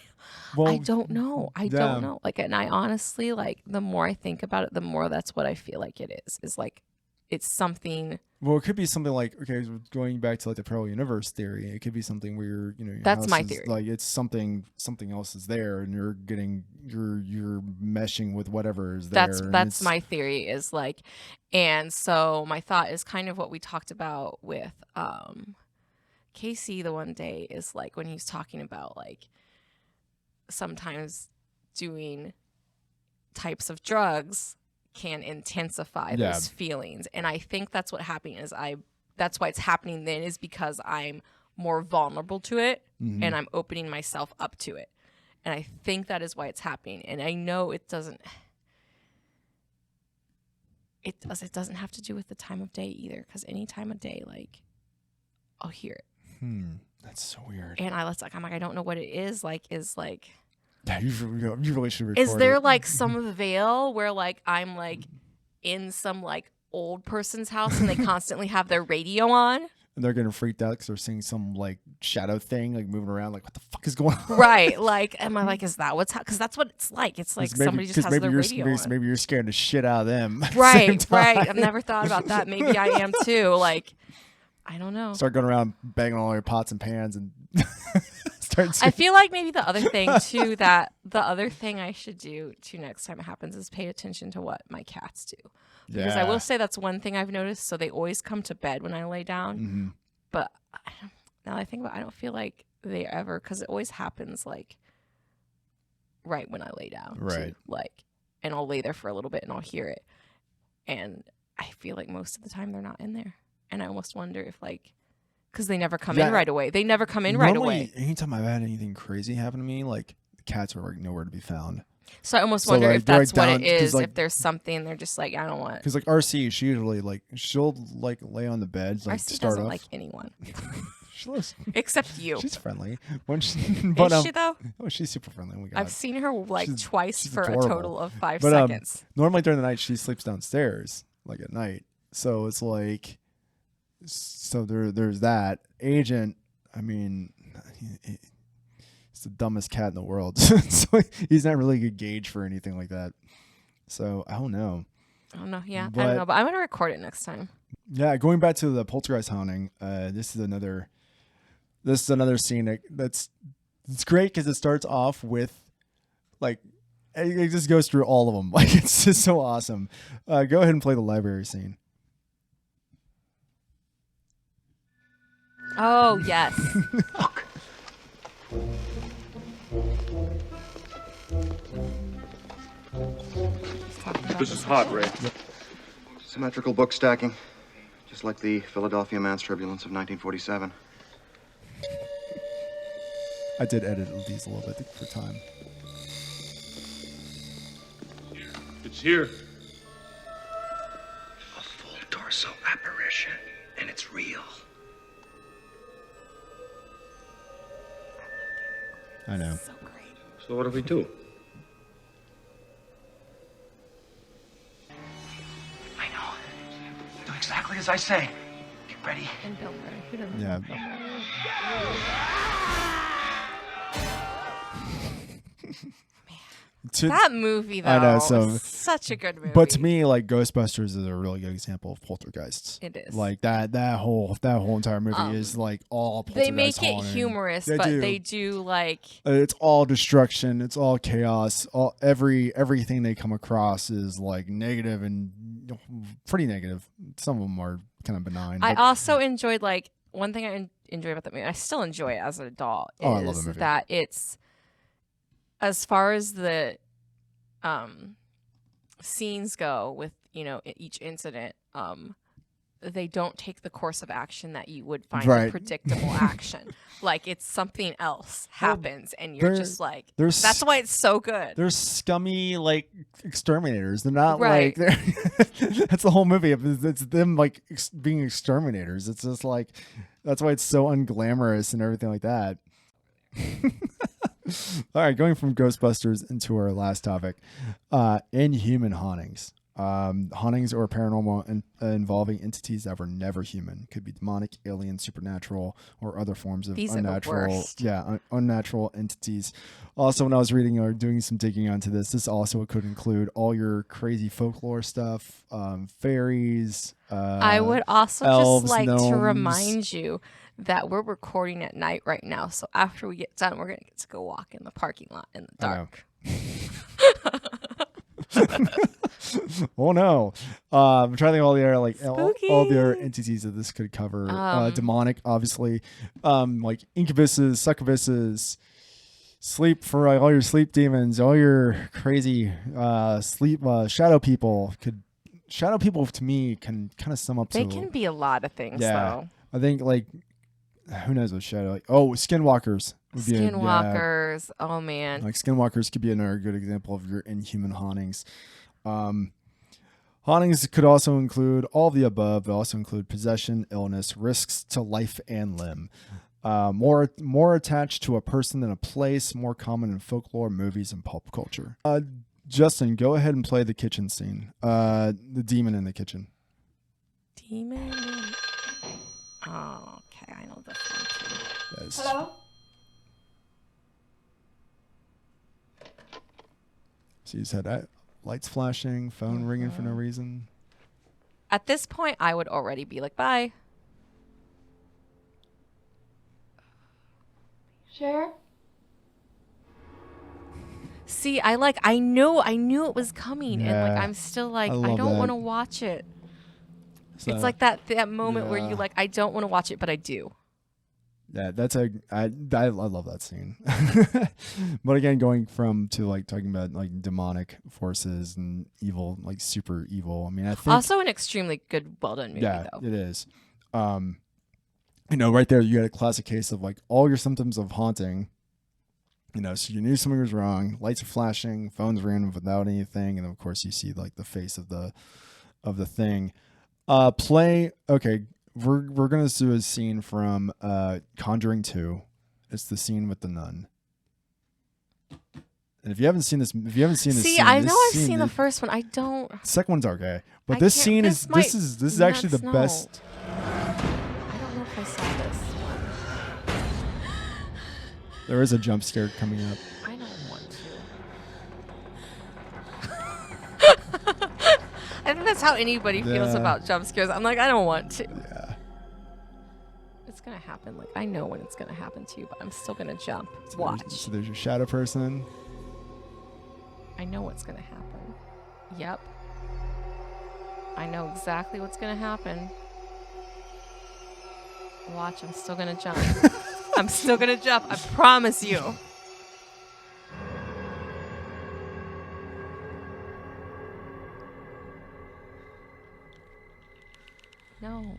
Well, I don't know. I don't know. Like, and I honestly, like, the more I think about it, the more that's what I feel like it is. Is like, it's something. Well, it could be something like, okay, so going back to like the parallel universe theory, it could be something where your That's house my is, theory. Like it's something else is there, and you're meshing with whatever is there. That's my theory is like, and so my thought is kind of what we talked about with Casey the one day is like when he was talking about like sometimes doing types of drugs can intensify those feelings, and I think that's what happening is that's why it's happening then is because I'm more vulnerable to it, and I'm opening myself up to it, and I think that is why it's happening. And I know it doesn't have to do with the time of day either, because any time of day, like, I'll hear it. That's so weird. And I'm like I don't know what it is. Like, Yeah, you really should record is there it. like some veil where like I'm like in some like old person's house and they constantly have their radio on? And they're getting freaked out because they're seeing some like shadow thing like moving around. Like, what the fuck is going on? Right. Like, am I like, is that what's because that's what it's like. It's like somebody just has their radio on. Maybe you're scared to shit out of them. at the same Right, time. right. I've never thought about that. Maybe I am too. Like, I don't know. Start going around banging all your pots and pans and I feel like maybe the other thing too, that the other thing I should do too next time it happens is pay attention to what my cats do. Because I will say that's one thing I've noticed. So they always come to bed when I lay down. Mm-hmm. But now that I think about it, I don't feel like they ever, because it always happens like right when I lay down. Right. Too. Like, and I'll lay there for a little bit and I'll hear it. And I feel like most of the time they're not in there. And I almost wonder if like, because they never come in right away. They never come in right away. Anytime I've had anything crazy happen to me, like the cats are like nowhere to be found. So I almost wonder like, if that's like what it is. like, if there's something they're just like, I don't want. Because like RC, she usually like she'll like lay on the bed, like RC start doesn't off. like anyone. Except you. She's friendly. When but, is she though? Oh, she's super friendly. Oh my God. I've seen her like twice for adorable. a total of 5 seconds. Normally during the night she sleeps downstairs, like at night. So it's like, there's that agent. I mean, he's the dumbest cat in the world. So he's not really a good gauge for anything like that. So I don't know. I don't know. Yeah, I don't know. But I'm gonna record it next time. Yeah, going back to the Poltergeist haunting. This is another scene that's it's great because it starts off with like it just goes through all of them. Like it's just so awesome. Go ahead and play the library scene. Oh yes. Fuck. This is hot, Ray. Symmetrical book stacking, just like the Philadelphia Man's Turbulence of 1947. I did edit these a little bit for time. It's here. A full torso apparition, and it's real. I know. So great. So what do we do? I know. Do exactly as I say. Get ready. And Bill Murray. Who doesn't Yeah. love Bill Murray? That movie, though, I know, so such a good movie. But to me, like Ghostbusters is a really good example of poltergeists. It is. Like that whole entire movie is like all poltergeist. They make it haunting. humorous, they do like it's all destruction. It's all chaos. Everything they come across is like negative and pretty negative. Some of them are kind of benign. I also enjoyed like one thing I enjoy about that movie. I still enjoy it as an adult. Oh, I love the movie. That it's as far as the scenes go with each incident. They don't take the course of action that you would find a predictable action. Like it's something else happens, and you're just like, that's why it's so good. They're scummy like exterminators. They're not right. like that's the whole movie. It's them like being exterminators. It's just like that's why it's so unglamorous and everything like that. All right, going from Ghostbusters into our last topic, inhuman hauntings. Hauntings or paranormal involving entities that were never human. Could be demonic, alien, supernatural, or other forms of unnatural entities. Also, when I was reading or doing some digging onto this also could include all your crazy folklore stuff, fairies. I would also elves, just like gnomes. to remind you that we're recording at night right now. So after we get done, we're going to get to go walk in the parking lot in the dark. Oh no! I'm trying to think of all the other all the other entities that this could cover. Demonic, obviously, like incubuses, succubuses, sleep for all your sleep demons, all your crazy sleep shadow people. Shadow people to me can kind of sum up. They can be a lot of things, though. I think like who knows what shadow? Like, skinwalkers. Skinwalkers. Oh man. Like skinwalkers could be another good example of your inhuman hauntings. Hauntings could also include all of the above. They also include possession, illness, risks to life and limb. More attached to a person than a place. More common in folklore, movies, and pulp culture. Justin, go ahead and play the kitchen scene. The demon in the kitchen. Demon. Oh, okay. I know this one too. Yes. Hello. So you said that. Lights flashing, phone ringing for no reason. At this point, I would already be like, bye. Cher? See, I knew it was coming, and like Yeah. I'm still like I I love don't that. want to watch it. So, It's like that moment where you yeah. like I don't want to watch it, but I do. Yeah, that's I love that scene. But again, going from to like talking about like demonic forces and evil, like super evil. I mean, I think Also, an extremely good, well done movie, yeah, though. it is. You know, right there, you had a classic case of like all your symptoms of haunting. You know, so you knew something was wrong. Lights are flashing, phones ringing without anything, and of course you see like the face of the thing. Okay, we're gonna do a scene from Conjuring 2. It's the scene with the nun. And if you haven't seen this, See, I know I've seen the first one. I don't. Second one's okay, but I this can't- scene this is might this is actually the nuts, no. best. I don't know if I saw this one. There is a jump scare coming up. I don't want to. I think that's how anybody feels Yeah. about jump scares. I'm like, I don't want to. Yeah. It's gonna happen. Like I know when it's gonna happen to you, but I'm still gonna jump. Watch. So there's your shadow person. I know what's gonna happen. Yep. I know exactly what's gonna happen. Watch, I'm still gonna jump. I'm still gonna jump. I promise you. No.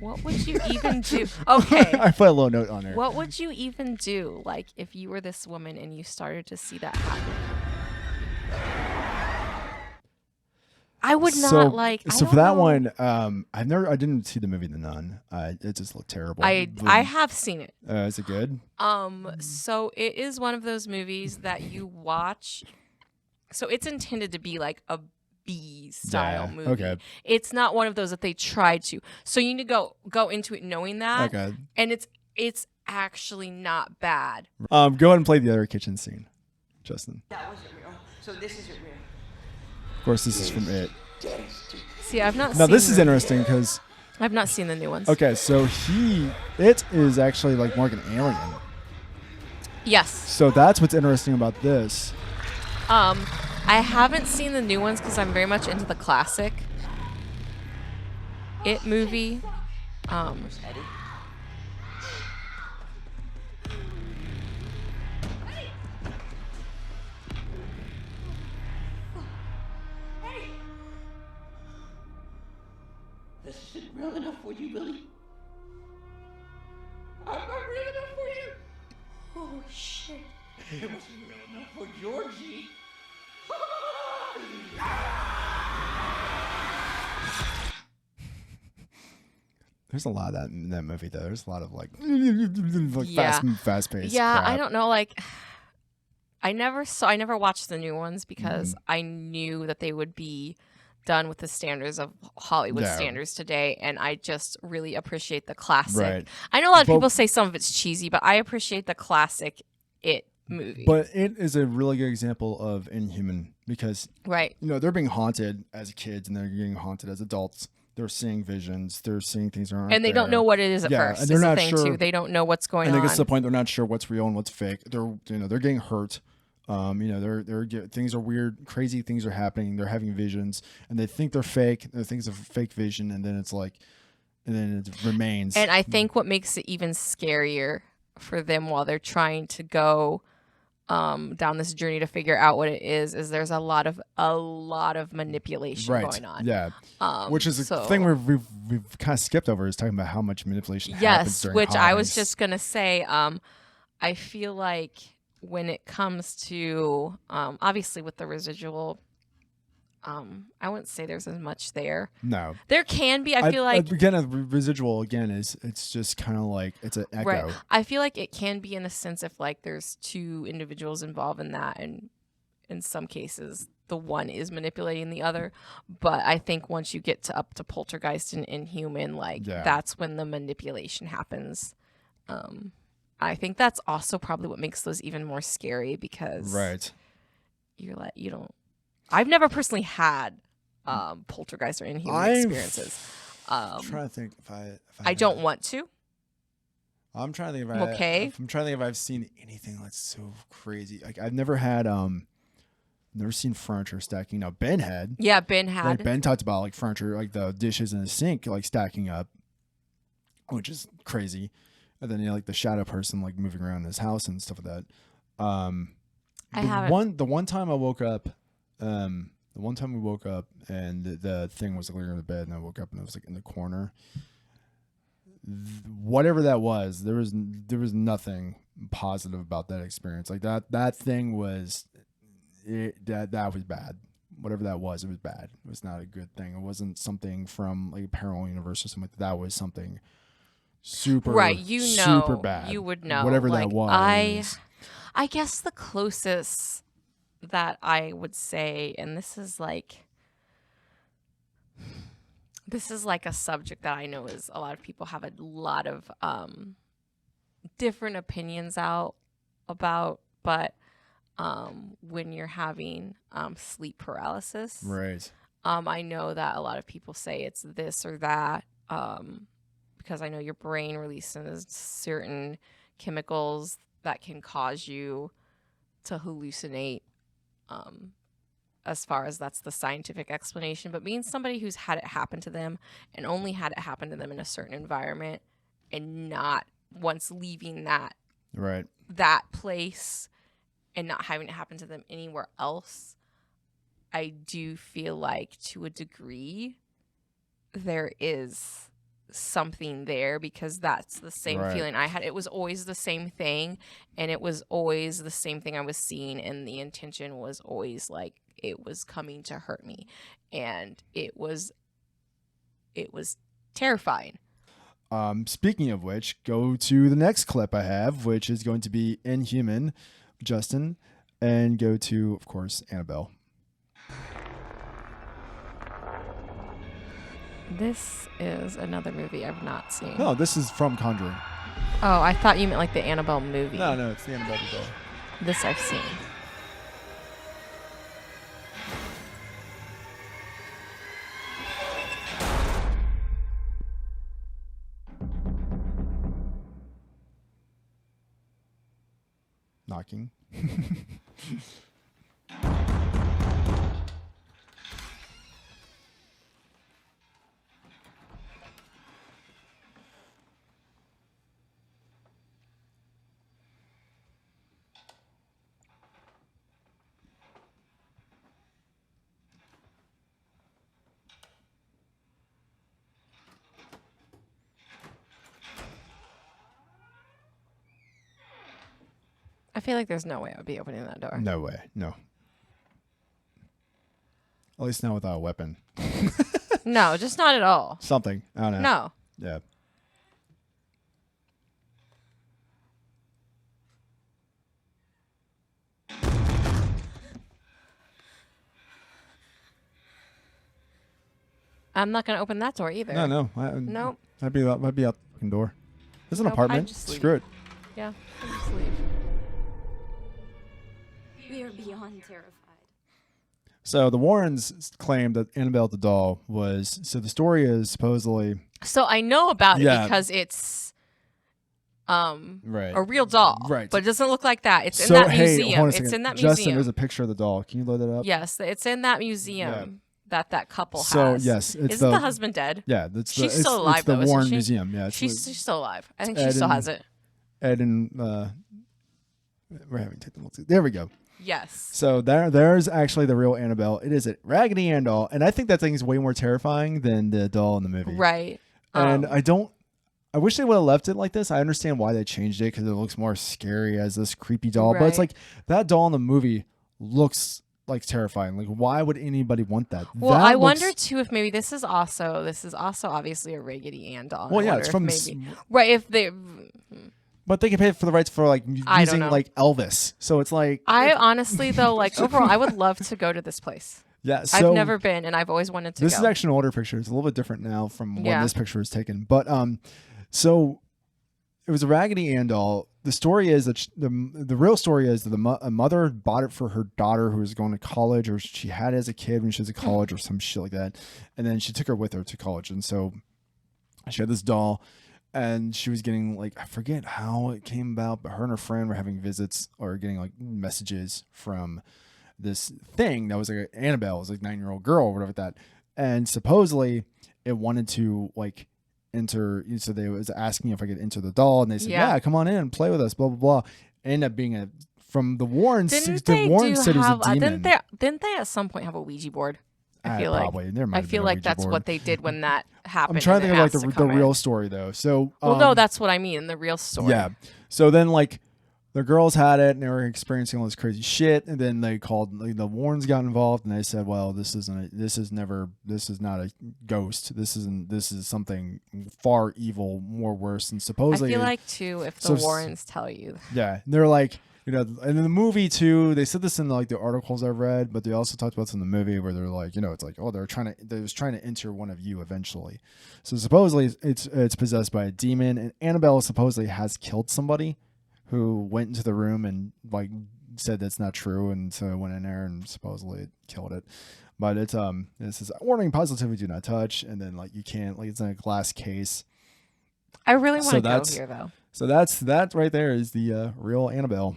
What would you even do? Okay. I put a little note on there. What would you even do, like, if you were this woman and you started to see that happen? I would not like. I So don't for that know. one, I didn't see the movie The Nun. It just looked terrible. I have seen it. Is it good? So it is one of those movies that you watch. So it's intended to be like a B style movie. Okay. It's not one of those that they tried to. So you need to go into it knowing that. Okay. And it's actually not bad. Go ahead and play the other kitchen scene, Justin. That wasn't real. So this isn't real. Of course, this is from It. See, I've not. Now seen this is the- interesting because. I've not seen the new ones. Okay, so It is actually like more like an alien. Yes. So that's what's interesting about this. I haven't seen the new ones because I'm very much into the classic It movie. This isn't real enough for you, Billy. I'm not real enough for you. Oh, shit. It wasn't real enough for Georgie. There's a lot of that in that movie, though. There's a lot of like Yeah. fast paced. Yeah, I don't know. Like, I never watched the new ones because Mm-hmm. I knew that they would be done with the standards of Hollywood Yeah. standards today, and I just really appreciate the classic. Right. I know a lot of But- people say some of it's cheesy, but I appreciate the classic It movie. But It is a really good example of Inhuman because Right. you know they're being haunted as kids and they're getting haunted as adults. They're seeing visions. They're seeing things that aren't And they don't there. know what it is at first. And they're is the not thing, sure. too. They don't know what's going and on. it gets to the point they're not sure what's real and what's fake. They're getting hurt. Things are weird, crazy things are happening. They're having visions, and they think they're fake. They think it's a fake vision, and then it remains. And I think what makes it even scarier for them while they're trying to go down this journey to figure out what it is there's a lot of manipulation going on. Yeah. Which is a thing we've kind of skipped over is talking about how much manipulation happens Yes, during which I was hauntings. just gonna say. I feel like when it comes to obviously with the residual, I wouldn't say there's as much there. No. There can be. I feel like again a residual it's just kind of like it's an echo. right. I feel like it can be in a sense if like there's two individuals involved in that, and in some cases the one is manipulating the other. But I think once you get up to Poltergeist and Inhuman, that's when the manipulation happens. I think that's also probably what makes those even more scary because you're like I've never personally had Poltergeist or Inhuman experiences. I'm trying to think if I don't want to. I'm trying to think I'm okay. I'm trying to think if I've seen anything that's so crazy. Like I've never seen furniture stacking. Now Ben had. Yeah, Ben had. Like Ben talked about like furniture, like the dishes in the sink, like stacking up, which is crazy. And then like the shadow person like moving around in his house and stuff like that. I haven't. The one time I woke up, the one time we woke up and the thing was like in the bed, and I woke up and it was like in the corner. Whatever that was, there was nothing positive about that experience. Like that thing was that was bad. Whatever that was, it was bad. It was not a good thing. It wasn't something from like a paranormal universe or something like that. That was something super right. super bad. You would know. Whatever like, that was. I guess the closest that I would say, and this is like a subject that I know is a lot of people have a lot of different opinions about, but when you're having sleep paralysis, right? I know that a lot of people say it's this or that because I know your brain releases certain chemicals that can cause you to hallucinate. As far as that's the scientific explanation, but being somebody who's had it happen to them and only had it happen to them in a certain environment and not once leaving that place and not having it happen to them anywhere else, I do feel like to a degree there is something there because that's the same feeling I had. It was always the same thing, and it was always the same thing I was seeing, and the intention was always like it was coming to hurt me, and it was terrifying. Speaking of which, go to the next clip I have, which is going to be Inhuman, Justin, and go to, of course, Annabelle. This is another movie I've not seen. No, this is from Conjuring. Oh, I thought you meant like the Annabelle movie. No, it's the Annabelle doll. This I've seen. Knocking. I feel like there's no way I would be opening that door. No way. No. At least not without a weapon. No, just not at all. Something. I don't know. No. Yeah. I'm not going to open that door either. No. Nope. I'd be out the fucking door. There's an Nope, apartment. I'd just leave. Screw it. Yeah, I'd just leave. We are beyond terrified. So the Warrens claim that Annabelle the doll was. So the story is supposedly. So I know about it because it's a real doll. Right. But it doesn't look like that. It's in that museum. Hold on a It's second. in that Justin, museum. there's a picture of the doll. Can you load that up? Yes, it's in that museum that couple has. So yes, it's Isn't the husband dead? Yeah, She's still alive it's the though, isn't Warren she? Museum. Yeah, she's still alive. I think she still has it. Ed and we're having technical. There we go. Yes. So there's actually the real Annabelle. It is a Raggedy Ann doll, and I think that thing is way more terrifying than the doll in the movie. Right. And I wish they would have left it like this. I understand why they changed it because it looks more scary as this creepy doll. But it's like that doll in the movie looks like terrifying. Like, why would anybody want that? Well, I wonder too if maybe this is also obviously a Raggedy Ann doll. Well, yeah, it's from right. If they. But they can pay for the rights for like using like Elvis. So it's like I honestly though, like overall, I would love to go to this place. Yeah, so I've never been, and I've always wanted to. This go. is actually an older picture. It's a little bit different now from when this picture was taken. But so it was a Raggedy Ann doll. The story is that the real story is that a mother bought it for her daughter who was going to college, or she had it as a kid when she was at college, or some shit like that. And then she took her with her to college, and so she had this doll. and she was getting like, I forget how it came about, but her and her friend were having visits or getting like messages from this thing that was like Annabelle, it was like 9-year-old girl or whatever like that, and supposedly it wanted to like enter. So they was asking if I could enter the doll, and they said, "Yeah, come on in, play with us." Blah blah blah. Ended up being from the Warrens. The Warrens said it was a demon. Didn't they at some point have a Ouija board? I feel probably. I feel like that's board. what they did when that happened. I'm trying to think of like the real story though. So no, that's what I mean. The real story. Yeah. So then like the girls had it and they were experiencing all this crazy shit, and then they called like, the Warrens got involved, and they said, well, this is not a ghost. This is something far evil, more worse, and supposedly I feel like too if the Warrens tell you. Yeah. They're like, you know, and in the movie too, they said this in like the articles I've read, but they also talked about this in the movie where they're like, you know, it's like, oh, they was trying to enter one of you eventually. So supposedly it's possessed by a demon, and Annabelle supposedly has killed somebody who went into the room and like said that's not true, and so I went in there and supposedly it killed it. But it's this is warning, positively do not touch, and then like you can't, like it's in a glass case. I really want to go here though. So that right there is the real Annabelle.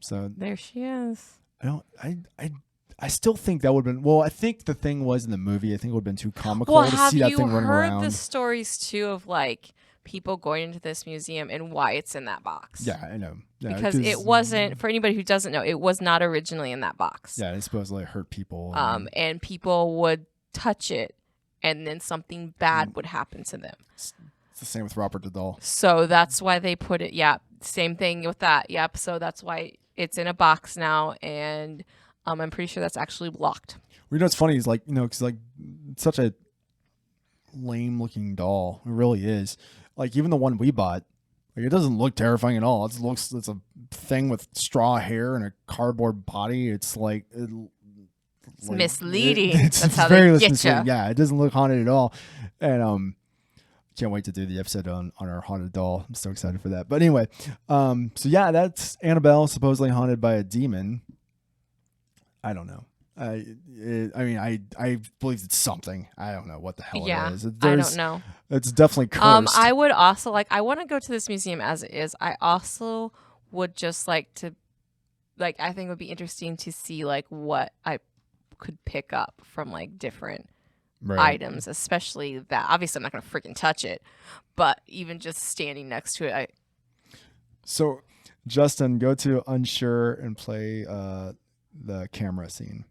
So there she is. I still think that would have been, well, I think the thing was in the movie, I think it would have been too comical to see that thing running around. Have you heard the stories too of like people going into this museum and why it's in that box? Yeah, I know. Yeah, because it wasn't, for anybody who doesn't know, it was not originally in that box. Yeah, it supposedly hurt people. And people would touch it and then something bad would happen to them. It's the same with Robert the Doll. So that's why they put it, same thing with that. Yep, so that's why it's in a box now, and I'm pretty sure that's actually locked. You know what's funny is like, you know, because like it's such a lame looking doll. It really is. Like even the one we bought, like it doesn't look terrifying at all. It's a thing with straw hair and a cardboard body. It's like it's misleading. It's that's how very they get you. Yeah, it doesn't look haunted at all. And can't wait to do the episode on our haunted doll. I'm so excited for that. But anyway, so yeah, that's Annabelle supposedly haunted by a demon. I don't know. I believe it's something. I don't know what the hell it is. I don't know. It's definitely cursed. I would also I want to go to this museum as it is. I also would just like to, I think it would be interesting to see like what I could pick up from like different items, especially that. Obviously, I'm not going to freaking touch it, but even just standing next to it. So, Justin, go to Unsure and play the camera scene.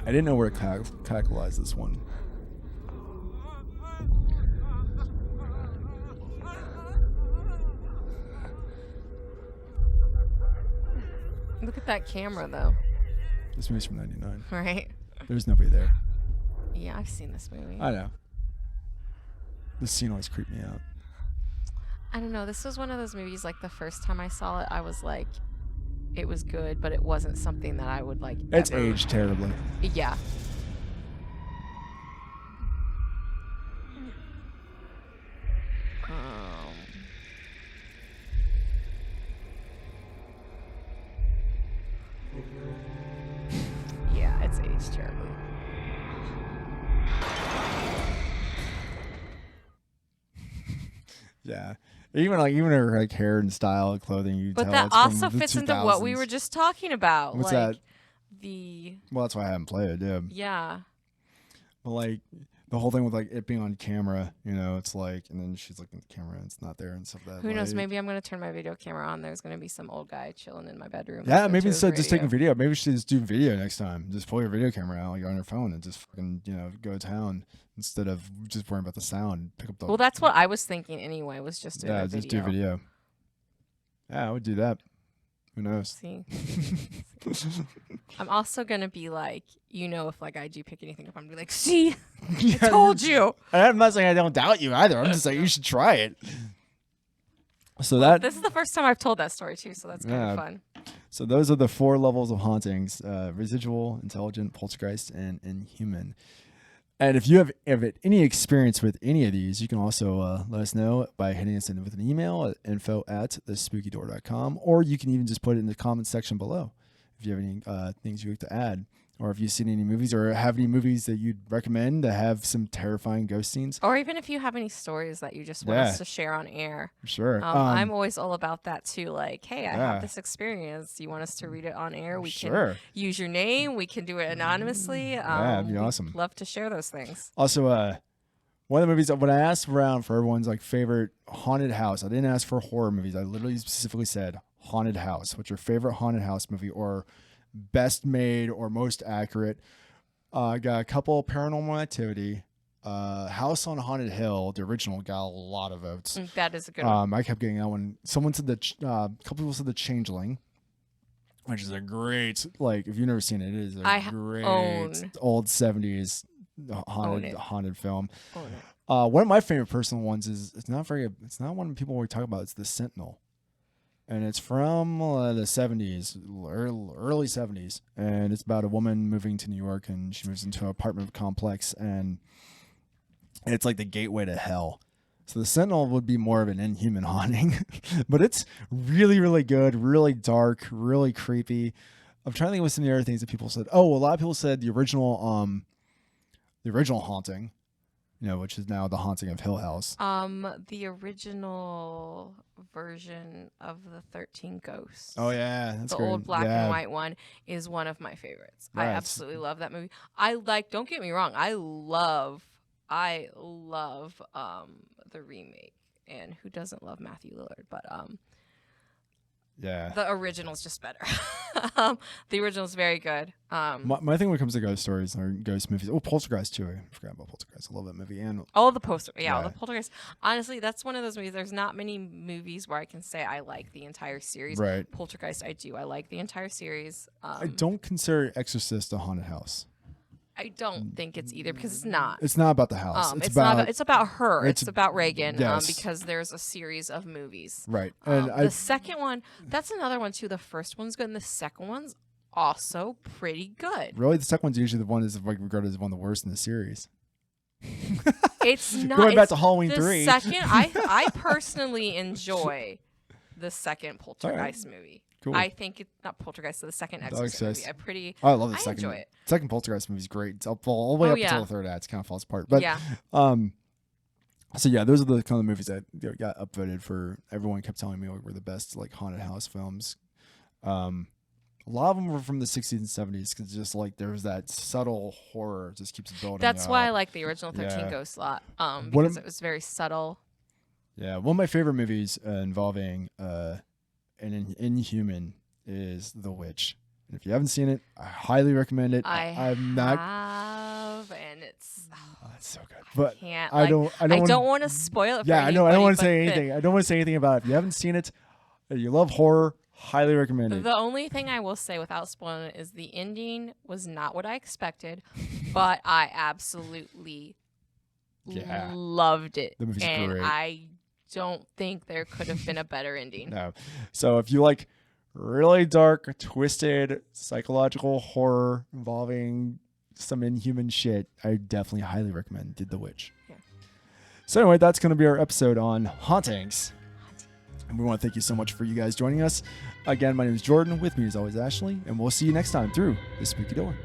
I didn't know where to categorize this one. Look at that camera, though. This movie's from 99. Right. There's nobody there. Yeah, I've seen this movie. I know. This scene always creeped me out. I don't know. This was one of those movies, like, the first time I saw it, I was like, it was good, but it wasn't something that I would, like, It's aged terribly. Yeah. Yeah, it's aged terribly. Yeah. Even her like hair and style of clothing, you but tell that it's also from the fits into what we were just talking about. What's like, that? The Well, that's why I haven't played it, yeah. Yeah. But like the whole thing with like it being on camera, you know, it's like, and then she's looking at the camera and it's not there and stuff like that. Who knows? like, Maybe I'm gonna turn my video camera on. There's gonna be some old guy chilling in my bedroom. Yeah, maybe instead of just taking video, maybe we should just do video next time. Just pull your video camera out like on your phone and just fucking, you know, go to town instead of just worrying about the sound. Pick up the Well, that's what I was thinking anyway. Was just doing a video. Just do video. Yeah, I would do that. Who knows? See. I'm also gonna be like, you know, if like I do pick anything up, I'm gonna be like, see, I told you. I'm not saying I don't doubt you either. I'm just saying you should try it. So this is the first time I've told that story too, so that's kind of fun. So those are the 4 levels of hauntings: residual, intelligent, poltergeist, and inhuman. And if you have any experience with any of these, you can also let us know by hitting us in with an email at info@thespookydoor.com, or you can even just put it in the comments section below if you have any things you like to add. or if you've seen any movies or have any movies that you'd recommend that have some terrifying ghost scenes. Or even if you have any stories that you just want us to share on air. Sure. I'm always all about that too. Like, hey, I have this experience. You want us to read it on air? We can use your name. We can do it anonymously. That'd be awesome. Love to share those things. Also, one of the movies, when I asked around for everyone's like favorite haunted house, I didn't ask for horror movies. I literally specifically said haunted house. What's your favorite haunted house movie or best made or most accurate? Got a couple Paranormal Activity. House on Haunted Hill, the original, got a lot of votes. That is a good one. I kept getting that one. Someone said a couple people said The Changeling, which is a great, like, if you've never seen it, it is a great old 70s haunted film. One of my favorite personal ones is it's not one people always talk about. It's The Sentinel, and it's from the 70s, early 70s, and it's about a woman moving to New York, and she moves into an apartment complex, and it's like the gateway to hell. So The Sentinel would be more of an Inhuman haunting, but it's really, really good, really dark, really creepy. I'm trying to think of some of the other things that people said. Oh, a lot of people said the original Haunting, which is now The Haunting of Hill House. The original version of the 13 Ghosts. Oh yeah, that's great. The old black and white one is one of my favorites. Right. I absolutely love that movie. Don't get me wrong, I love the remake, and who doesn't love Matthew Lillard? But the original's just better. The original's very good. My thing when it comes to ghost stories or ghost movies, Poltergeist too. I forgot about Poltergeist. I love that movie. And all the Poltergeist. Honestly, that's one of those movies. There's not many movies where I can say I like the entire series. Right. Poltergeist, I do. I like the entire series. I don't consider Exorcist a haunted house. I don't think it's either, because it's not. It's not about the house. It's about her. It's about Reagan. Yes. Because there's a series of movies. Right. And the second one, that's another one too. The first one's good, and the second one's also pretty good. Really, the second one's usually the one that's regarded as one of the worst in the series. It's not. Going back to Halloween the 3. Second, I personally enjoy the second Poltergeist movie. Cool. I think it's not Poltergeist, so the second Exorcist movie. I love the second. Enjoy it. Second Poltergeist movie is great. It's all the way up until the third act. It kind of falls apart. But so yeah, those are the kind of movies that got upvoted for. Everyone kept telling me were the best like haunted house films. A lot of them were from the 60s and 70s because just like there's that subtle horror just keeps building. That's why I like the original 13 Ghosts a lot because it was very subtle. Yeah, one of my favorite movies involving an Inhuman is The Witch. And if you haven't seen it, I highly recommend it. And it's it's so good. But I don't want to spoil it. Yeah, I know. I don't want to say anything. I don't want to say anything about it. If you haven't seen it, you love horror, highly recommend it. The only thing I will say without spoiling it is the ending was not what I expected, but I absolutely loved it. The movie's and great. I don't think there could have been a better ending. No. So if you like really dark, twisted, psychological horror involving some inhuman shit, I definitely highly recommend The Witch. Yeah. So anyway, that's going to be our episode on Hauntings. And we want to thank you so much for you guys joining us. Again, my name is Jordan. With me as always, Ashley. And we'll see you next time through the Spooky Door.